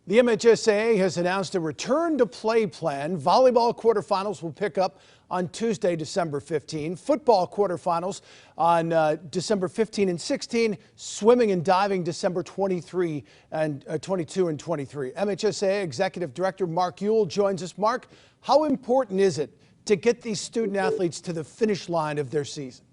The MHSAA has announced a return-to-play plan. Volleyball quarterfinals will pick up on Tuesday, December 15. Football quarterfinals on December 15 and 16. Swimming and diving December 22 and 23. MHSAA Executive Director Mark Ewell joins us. Mark, how important is it to get these student athletes to the finish line of their season?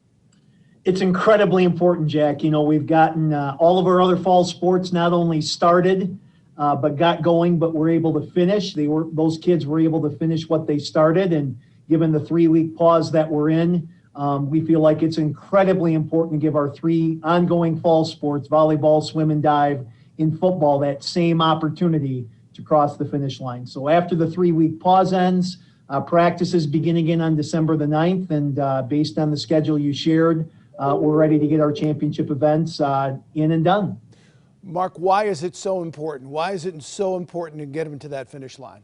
It's incredibly important, Jack. You know, we've gotten all of our other fall sports not only started, but got going, but were able to finish. Those kids were able to finish what they started, and given the 3-week pause that we're in, we feel like it's incredibly important to give our 3 ongoing fall sports, volleyball, swim and dive, in football, that same opportunity to cross the finish line. So after the 3-week pause ends, practices begin again on December the 9th, and based on the schedule you shared, we're ready to get our championship events in and done. Mark, why is it so important? Why is it so important to get them to that finish line?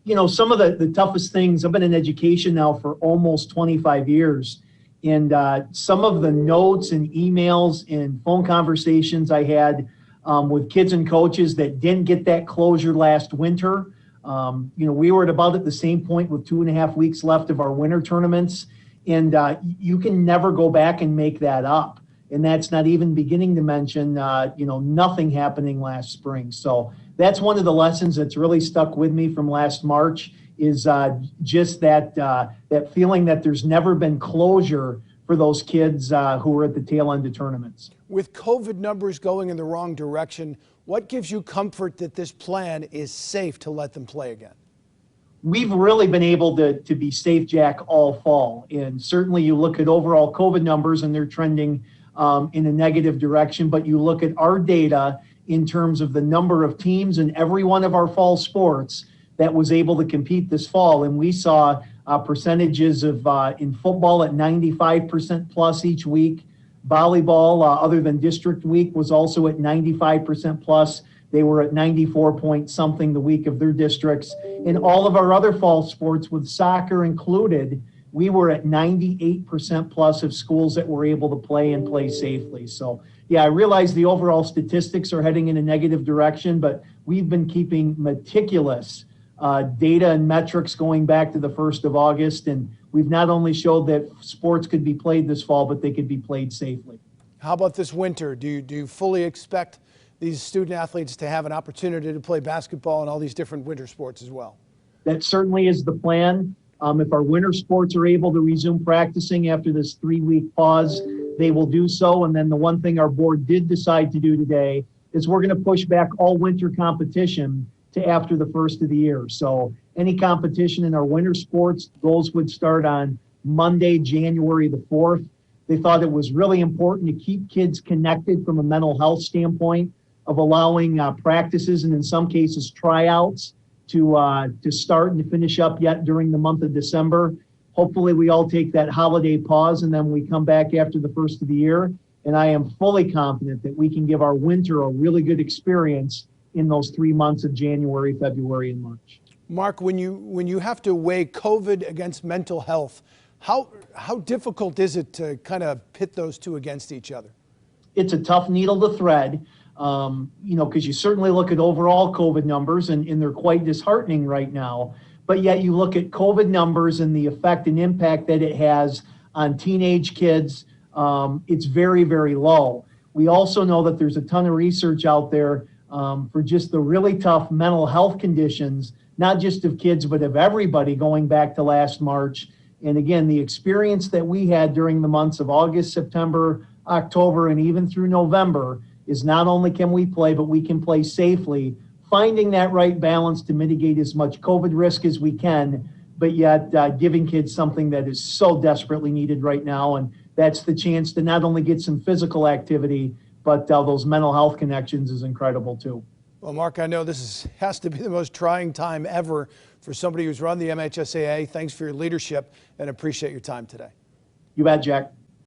You know, some of the toughest things, I've been in education now for almost 25 years, and some of the notes and emails and phone conversations I had with kids and coaches that didn't get that closure last winter. You know, we were at about the same point with 2.5 weeks left of our winter tournaments, and you can never go back and make that up. And that's not even beginning to mention, you know, nothing happening last spring. So that's one of the lessons that's really stuck with me from last March, is just that feeling that there's never been closure for those kids who were at the tail end of tournaments. With COVID numbers going in the wrong direction, what gives you comfort that this plan is safe to let them play again? We've really been able to be safe, Jack, all fall. And certainly you look at overall COVID numbers and they're trending in a negative direction, but you look at our data in terms of the number of teams in every one of our fall sports that was able to compete this fall, and we saw percentages of in football at 95% plus each week. Volleyball, other than district week, was also at 95% plus. They were at 94 point something the week of their districts. In all of our other fall sports, with soccer included, we were at 98% plus of schools that were able to play and play safely. So yeah, I realize the overall statistics are heading in a negative direction, but we've been keeping meticulous data and metrics going back to the 1st of August. And we've not only showed that sports could be played this fall, but they could be played safely. How about this winter? Do you fully expect these student athletes to have an opportunity to play basketball and all these different winter sports as well? That certainly is the plan. If our winter sports are able to resume practicing after this 3-week pause, they will do so. And then the one thing our board did decide to do today is we're going to push back all winter competition to after the 1st of the year. So any competition in our winter sports, those would start on Monday, January the 4th. They thought it was really important to keep kids connected from a mental health standpoint of allowing practices and in some cases tryouts to start and to finish up yet during the month of December. Hopefully we all take that holiday pause and then we come back after the 1st of the year. And I am fully confident that we can give our winter a really good experience in those 3 months of January, February, and March. Mark, when you have to weigh COVID against mental health, how difficult is it to kind of pit those two against each other? It's a tough needle to thread. You know, because you certainly look at overall COVID numbers and they're quite disheartening right now, but yet you look at COVID numbers and the effect and impact that it has on teenage kids, it's very, very low. We also know that there's a ton of research out there for just the really tough mental health conditions, not just of kids, but of everybody going back to last March. And again, the experience that we had during the months of August, September, October, and even through November is not only can we play, but we can play safely, finding that right balance to mitigate as much COVID risk as we can, but yet giving kids something that is so desperately needed right now. And that's the chance to not only get some physical activity, but those mental health connections is incredible too. Well, Mark, I know this has to be the most trying time ever for somebody who's run the MHSAA. Thanks for your leadership and appreciate your time today. You bet, Jack.